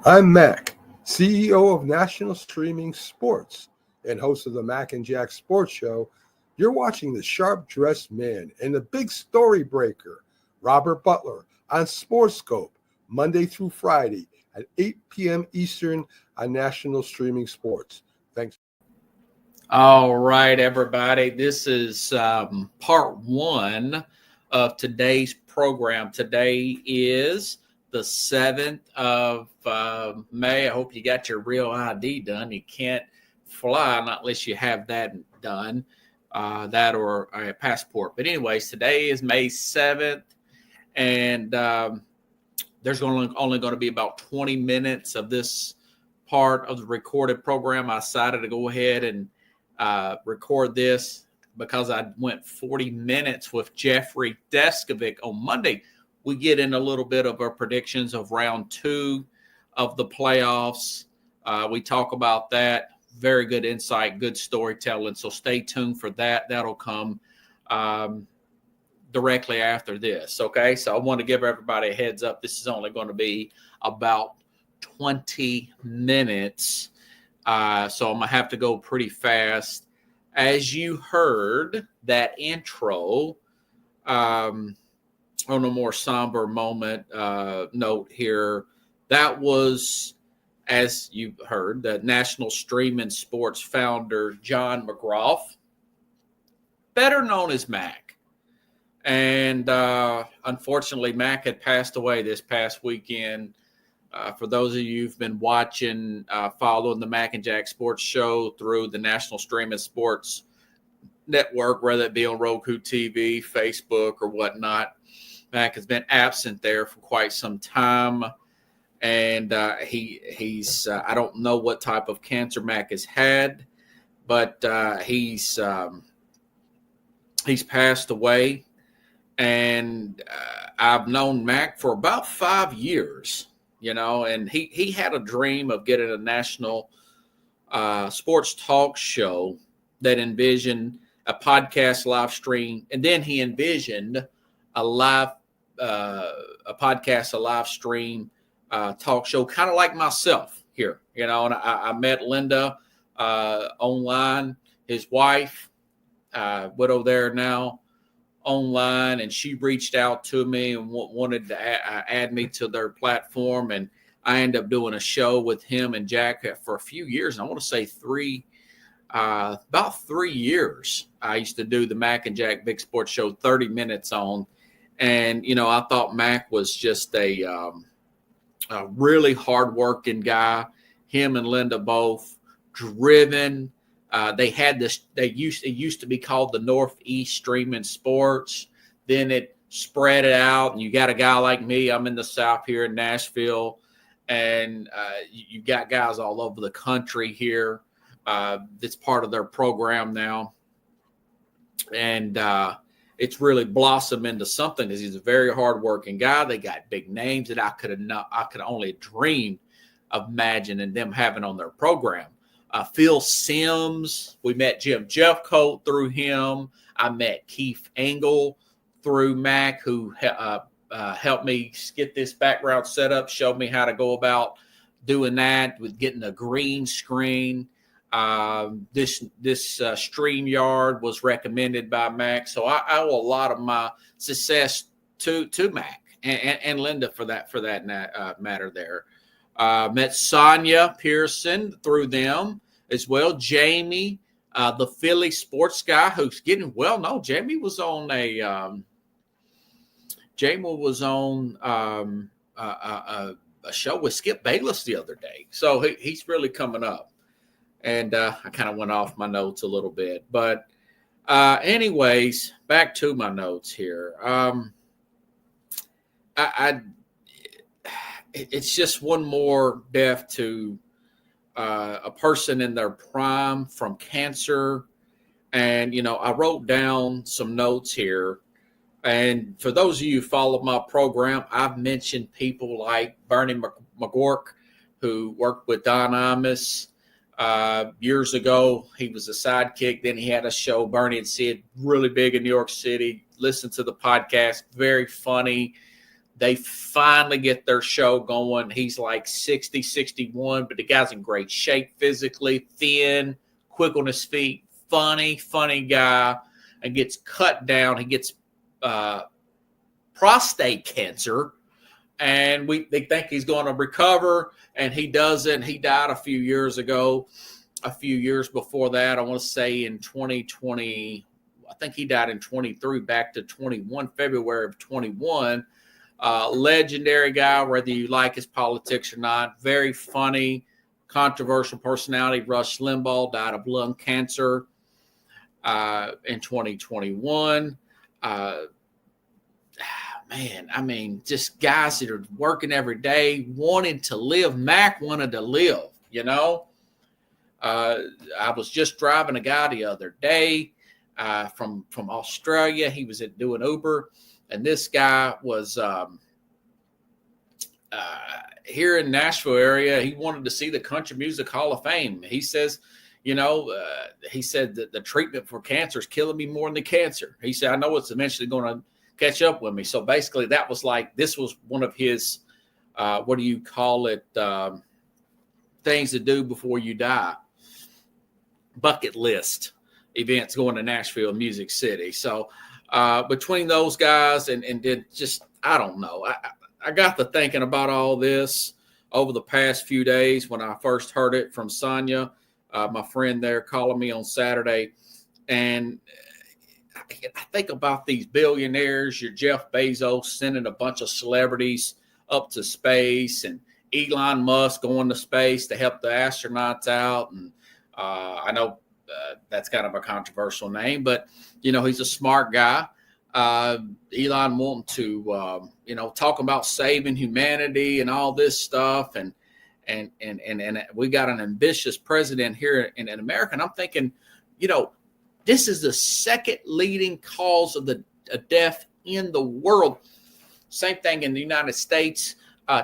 I'm Mac, CEO of National Streaming Sports and host of the Mac and Jack Sports Show. You're watching the Sharp-Dressed Man and the Big Story Breaker, Robert Butler, on SportsScope, Monday through Friday at 8 p.m. Eastern on National Streaming Sports. Thanks. All right, everybody. This is part one of today's program. Today is the 7th of May. I hope you got your real ID done. You can't fly not unless you have that done, that or a passport. But anyways, today is May 7th, and there's only going to be about 20 minutes of this part of the recorded program. I decided to go ahead and record this because I went 40 minutes with Jeffrey Deskovic on Monday. We get in a little bit of our predictions of round 2 of the playoffs. We talk about that. Very good insight, good storytelling. So stay tuned for that. That'll come directly after this. Okay. So I want to give everybody a heads up. This is only going to be about 20 minutes. So I'm going to have to go pretty fast. As you heard that intro, on a more somber moment note here, that was, as you heard, the National Streaming Sports founder, John McGraw, better known as Mac. And unfortunately, Mac had passed away this past weekend. For those of you who've been watching, following the Mac and Jack Sports Show through the National Streaming Sports Network, whether it be on Roku TV, Facebook, or whatnot, Mac has been absent there for quite some time. And he's I don't know what type of cancer Mac has had, but he's passed away. And I've known Mac for about 5 years. And he had a dream of getting a national sports talk show that envisioned a podcast live stream. And then he envisioned a podcast, a live stream talk show, kind of like myself here, and I met Linda online, his wife, widow there now, online, and she reached out to me and wanted to add me to their platform, and I ended up doing a show with him and Jack for a few years. And I want to say about 3 years. I used to do the Mac and Jack Big Sports Show, 30 minutes on, and I thought Mac was just a really hardworking guy. Him and Linda both driven. They had this. It used to be called the Northeast Streaming Sports. Then it spread it out, and you got a guy like me. I'm in the South here in Nashville, and you got guys all over the country here. That's part of their program now, and it's really blossomed into something because he's a very hardworking guy. They got big names that I could only dream of imagining them having on their program. Phil Simms, we met Jim Jeffcoat through him. I met Keith Engel through Mac, who helped me get this background set up, showed me how to go about doing that with getting a green screen. This StreamYard was recommended by Mac, so I owe a lot of my success to Mac and Linda for that matter there. Met Sonia Pearson through them as well. Jamie, the Philly sports guy who's getting well known. Jamie was on a show with Skip Bayless the other day, so he's really coming up. And I kind of went off my notes a little bit, but anyways, back to my notes here. It's just one more death to a person in their prime from cancer. And, I wrote down some notes here. And for those of you who follow my program, I've mentioned people like Bernie McGurk, who worked with Don Imus years ago. He was a sidekick. Then he had a show, Bernie and Sid, really big in New York City. Listen to the podcast. Very funny. They finally get their show going. He's like 60, 61, but the guy's in great shape physically, thin, quick on his feet, funny guy, and gets cut down. He gets prostate cancer, and they think he's going to recover, and he doesn't. He died a few years ago. A few years before that, I want to say in 2020, I think he died in 23, back to 21, February of 21. Legendary guy, whether you like his politics or not. Very funny, controversial personality. Rush Limbaugh died of lung cancer in 2021. Man, I mean, just guys that are working every day, wanting to live. Mac wanted to live, you know. I was just driving a guy the other day from Australia. He was doing Uber, and this guy was here in Nashville area. He wanted to see the Country Music Hall of Fame. He says, he said that the treatment for cancer is killing me more than the cancer. He said, I know it's eventually going to catch up with me. So basically that was like, this was one of his, what do you call it? Things to do before you die. Bucket list events going to Nashville, Music City. So between those guys and then just, I don't know. I got to thinking about all this over the past few days when I first heard it from Sonia, my friend there, calling me on Saturday. And I think about these billionaires, your Jeff Bezos sending a bunch of celebrities up to space, and Elon Musk going to space to help the astronauts out. And I know that's kind of a controversial name, but, he's a smart guy. Elon wanting to, talk about saving humanity and all this stuff. And we got an ambitious president here in America. And I'm thinking, this is the second leading cause of death in the world. Same thing in the United States.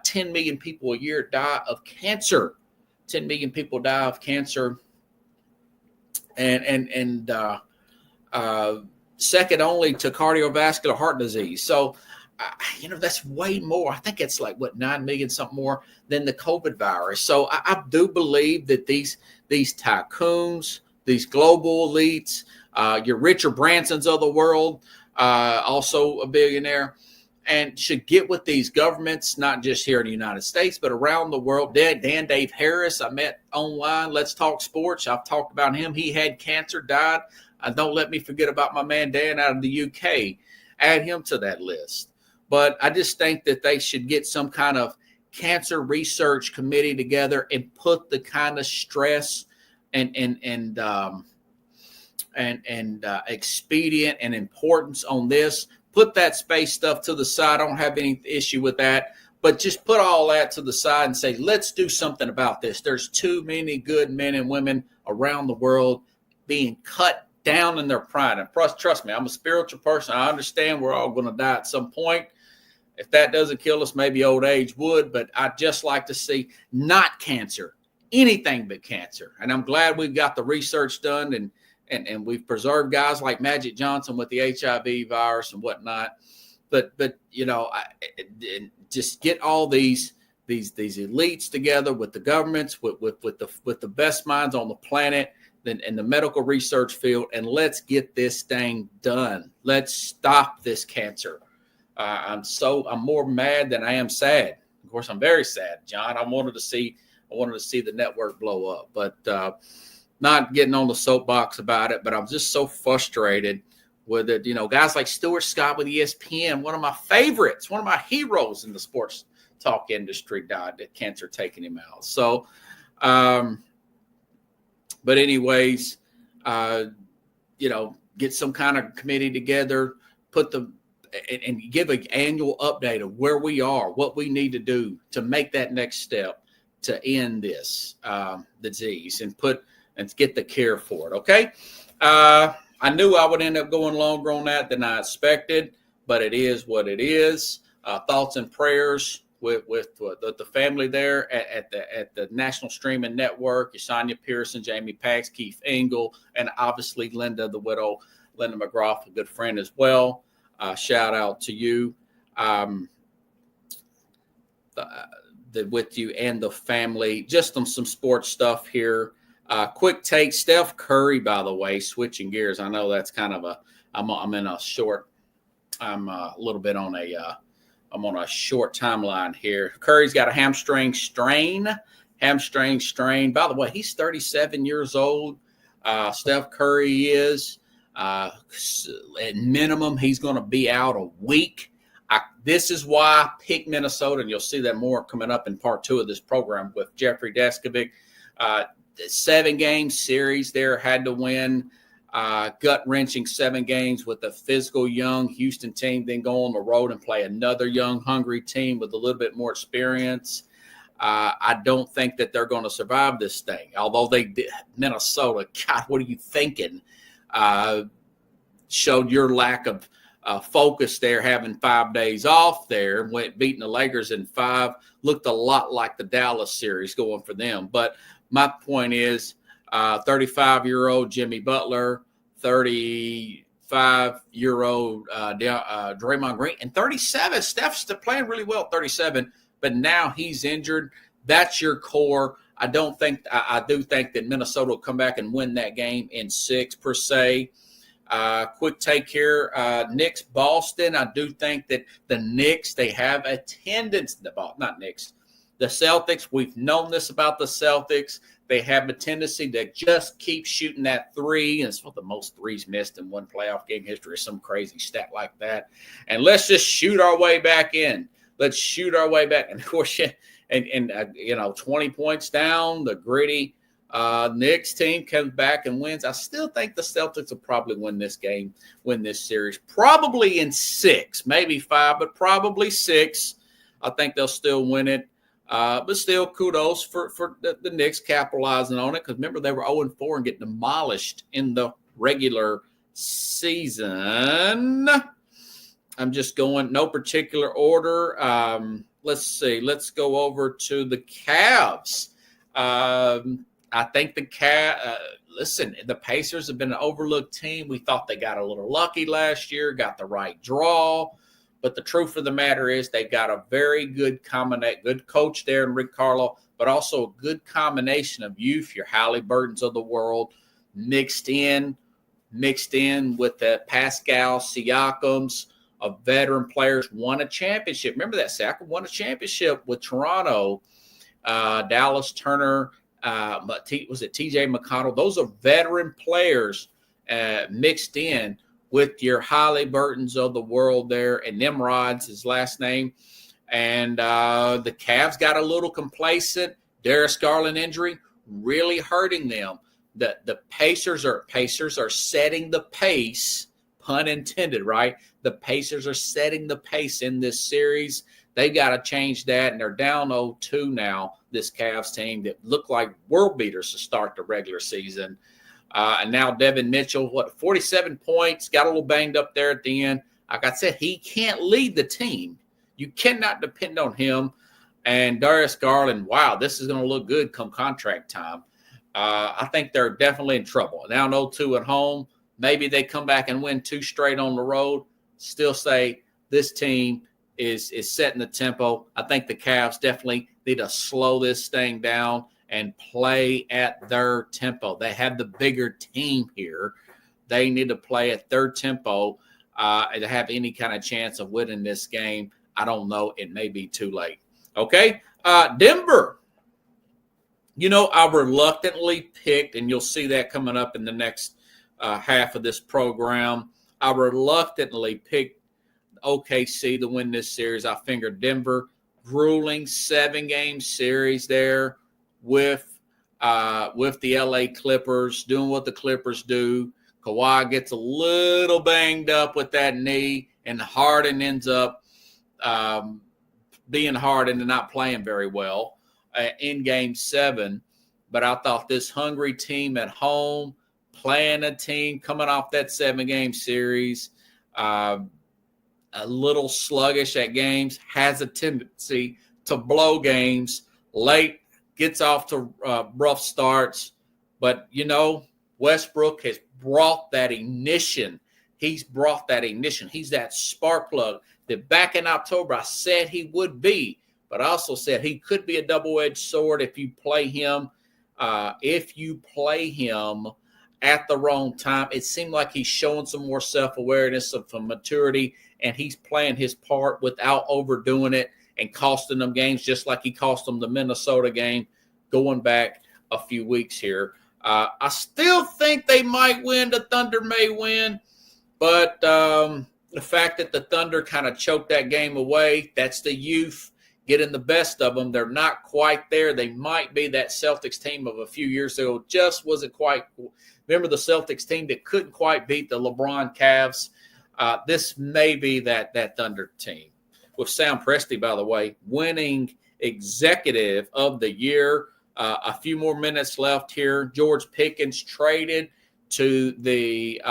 10 million people a year die of cancer. 10 million people die of cancer. And second only to cardiovascular heart disease. So, that's way more. I think it's like 9 million, something more than the COVID virus. So I do believe that these tycoons, these global elites, your Richard Bransons of the world, also a billionaire, and should get with these governments, not just here in the United States, but around the world. Dan Dave Harris, I met online. Let's Talk Sports. I've talked about him. He had cancer, died. Don't let me forget about my man Dan out of the UK. Add him to that list. But I just think that they should get some kind of cancer research committee together and put the kind of stress and expedient and importance on this. Put that space stuff to the side. I don't have any issue with that, but just put all that to the side and say, let's do something about this. There's too many good men and women around the world being cut down in their pride. And trust me, I'm a spiritual person. I understand we're all going to die at some point. If that doesn't kill us, maybe old age would, but I'd just like to see not cancer, anything but cancer. And I'm glad we've got the research done and we've preserved guys like Magic Johnson with the HIV virus and whatnot. But just get all these elites together with the governments, with the best minds on the planet in the medical research field, and let's get this thing done. Let's stop this cancer. I'm more mad than I am sad. Of course, I'm very sad, John. I wanted to see the network blow up, but not getting on the soapbox about it. But I'm just so frustrated with it. Guys like Stuart Scott with ESPN, one of my favorites, one of my heroes in the sports talk industry, died of cancer taking him out. So, but anyways, get some kind of committee together, and give an annual update of where we are, what we need to do to make that next step to end this disease and get the care for it. Okay. I knew I would end up going longer on that than I expected, but it is what it is. Thoughts and prayers with the family there at the National Streaming Network, Yesenia Pearson, Jamie Pax, Keith Engel, and obviously Linda, the widow, Linda McGrath, a good friend as well. Shout out to you. with you and the family. Just on some sports stuff here. Quick take, Steph Curry, by the way, switching gears. I know that's kind of I'm in a short, I'm a little bit on I'm on a short timeline here. Curry's got a hamstring strain. By the way, he's 37 years old. Steph Curry is. At minimum, he's going to be out a week. This is why I picked Minnesota, and you'll see that more coming up in part 2 of this program with Jeffrey Deskovic. 7-game series there, had to win. Gut-wrenching 7 games with a physical young Houston team, then go on the road and play another young, hungry team with a little bit more experience. I don't think that they're going to survive this thing, although they did. Minnesota, God, what are you thinking? Showed your lack of focus there, having 5 days off there, beating the Lakers in 5, looked a lot like the Dallas series going for them. But my point is 35-year-old Jimmy Butler, 35-year-old Draymond Green, and 37, Steph's playing really well at 37, but now he's injured. That's your core. I do think that Minnesota will come back and win that game in 6 per se. Quick take here. Knicks, Boston. I do think that the Knicks, they have a tendency, not Knicks, the Celtics. We've known this about the Celtics. They have a tendency to just keep shooting that 3. And it's one of the most threes missed in one playoff game history, or some crazy stat like that. And let's just shoot our way back in. Let's shoot our way back. And of course, 20 points down, the gritty Knicks team comes back and wins. I still think the Celtics will probably win this game, win this series, probably in 6, maybe 5, but probably 6. I think they'll still win it. But still, kudos for the Knicks capitalizing on it, because remember, they were 0-4 and getting demolished in the regular season. I'm just going no particular order. Let's see. Let's go over to the Cavs. I think the listen, the Pacers have been an overlooked team. We thought they got a little lucky last year, got the right draw. But the truth of the matter is they've got a very good coach there in Rick Carlisle, but also a good combination of youth, your Halliburtons of the world, mixed in with the Pascal Siakams of veteran players, won a championship. Remember that Siakam won a championship with Toronto, Dallas Turner, was it TJ McConnell? Those are veteran players mixed in with your Halliburtons of the world there, and Nimrod's his last name. And the Cavs got a little complacent. Darius Garland injury really hurting them. The Pacers are setting the pace, pun intended, right? The Pacers are setting the pace in this series. They got to change that, and they're down 0-2 now, this Cavs team that looked like world beaters to start the regular season. And now Devin Mitchell, 47 points, got a little banged up there at the end. Like I said, he can't lead the team. You cannot depend on him. And Darius Garland, wow, this is going to look good come contract time. I think they're definitely in trouble. Now 0-2 at home. Maybe they come back and win 2 straight on the road. Still say this team is setting the tempo. I think the Cavs definitely need to slow this thing down and play at their tempo. They have the bigger team here. They need to play at their tempo to have any kind of chance of winning this game. I don't know. It may be too late. Okay. Denver. I reluctantly picked, and you'll see that coming up in the next half of this program. I reluctantly picked OKC to win this series. I figured Denver, grueling 7-game series there with the LA Clippers, doing what the Clippers do. Kawhi gets a little banged up with that knee, and Harden ends up being Harden and not playing very well in Game 7. But I thought this hungry team at home, playing a team coming off that 7-game series, a little sluggish at games, has a tendency to blow games late, gets off to rough starts. But, Westbrook has brought that ignition. He's brought that ignition. He's that spark plug that back in October I said he would be but I also said he could be a double-edged sword if you play him. If you play him at the wrong time, it seemed like he's showing some more self-awareness, some maturity, and he's playing his part without overdoing it and costing them games, just like he cost them the Minnesota game going back a few weeks here. I still think they might win. The Thunder may win, but the fact that the Thunder kind of choked that game away, that's the youth getting the best of them. They're not quite there. They might be that Celtics team of a few years ago. Just wasn't quite. Remember the Celtics team that couldn't quite beat the LeBron Cavs? This may be that Thunder team. With Sam Presti, by the way, winning executive of the year. A few more minutes left here. George Pickens traded to the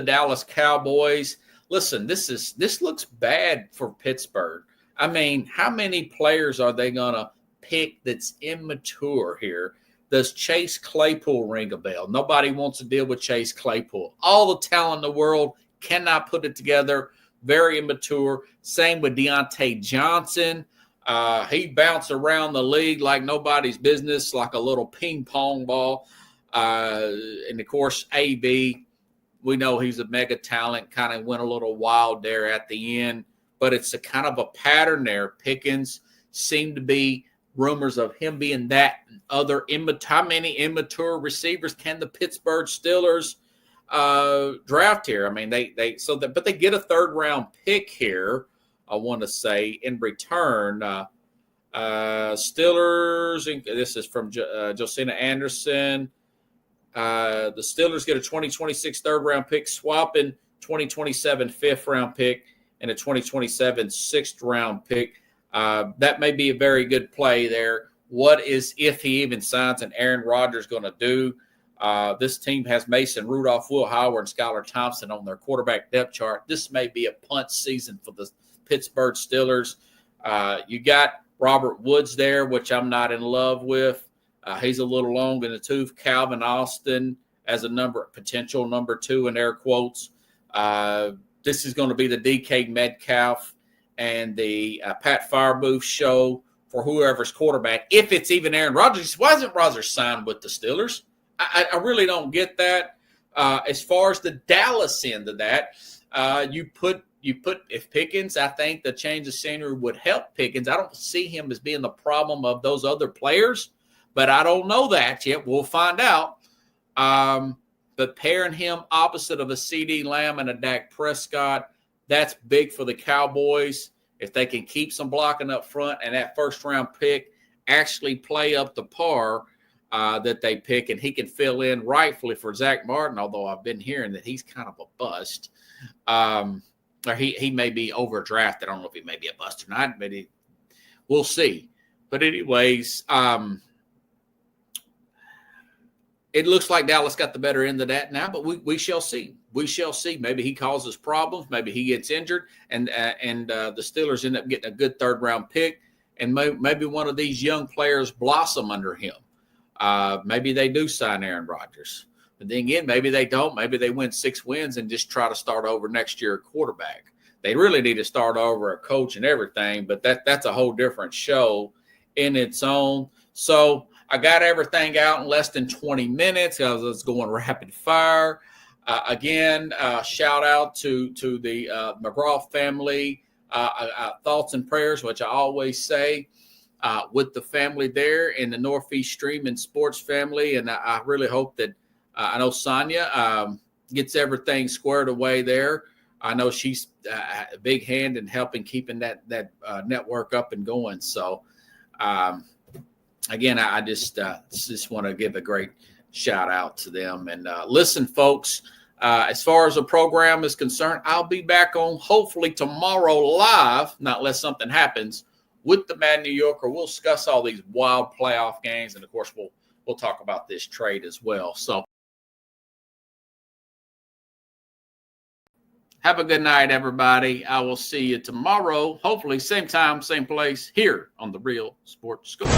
Dallas Cowboys. Listen, this looks bad for Pittsburgh. I mean, how many players are they going to pick that's immature here? Does Chase Claypool ring a bell? Nobody wants to deal with Chase Claypool. All the talent in the world cannot put it together. Very immature. Same with Deontay Johnson. He bounced around the league like nobody's business, like a little ping pong ball. And, of course, AB, we know he's a mega talent, kind of went a little wild there at the end. But it's a kind of a pattern there. Pickens seemed to be rumors of him being that other immature. How many immature receivers can the Pittsburgh Steelers draft here? I mean, but they get a third-round pick here, I want to say, in return. Steelers, this is from Josina Anderson. The Steelers get a 2026 third-round pick, swapping 2027 fifth-round pick and a 2027 sixth-round pick. That may be a very good play there. What is, if he even signs, and Aaron Rodgers going to do? This team has Mason Rudolph, Will Howard, and Skylar Thompson on their quarterback depth chart. This may be a punt season for the Pittsburgh Steelers. You got Robert Woods there, which I'm not in love with. He's a little long in the tooth. Calvin Austin as a potential number 2 in air quotes. This is going to be the DK Metcalf and the Pat Firebooth show for whoever's quarterback. If it's even Aaron Rodgers, why isn't Rodgers signed with the Steelers? I really don't get that. As far as the Dallas end of that, you put if Pickens, I think the change of scenery would help Pickens. I don't see him as being the problem of those other players, but I don't know that yet. We'll find out. But pairing him opposite of a CeeDee Lamb and a Dak Prescott, that's big for the Cowboys. If they can keep some blocking up front and that first-round pick actually play up the par that they pick, and he can fill in rightfully for Zach Martin, although I've been hearing that he's kind of a bust. Or he may be overdrafted. I don't know if he may be a bust or not, but we'll see. But anyways, it looks like Dallas got the better end of that now, but we shall see. We shall see. Maybe he causes problems. Maybe he gets injured, and the Steelers end up getting a good third-round pick, and maybe one of these young players blossom under him. Maybe they do sign Aaron Rodgers. But then again, maybe they don't. Maybe they win 6 wins and just try to start over next year at quarterback. They really need to start over a coach and everything, but that's a whole different show in its own. So I got everything out in less than 20 minutes. I was going rapid fire. Again, shout out to the McGraw family. Thoughts and prayers, which I always say, with the family there in the Northeast Streaming Sports family. And I really hope that I know Sonia gets everything squared away there. I know she's a big hand in helping keeping that network up and going. So, again, I just want to give a great shout out to them. And listen, folks, as far as the program is concerned, I'll be back on hopefully tomorrow live, not unless something happens, with the Mad New Yorker. We'll discuss all these wild playoff games, and of course, we'll talk about this trade as well. So, have a good night, everybody. I will see you tomorrow, hopefully same time, same place, here on The Real Sports Scoop.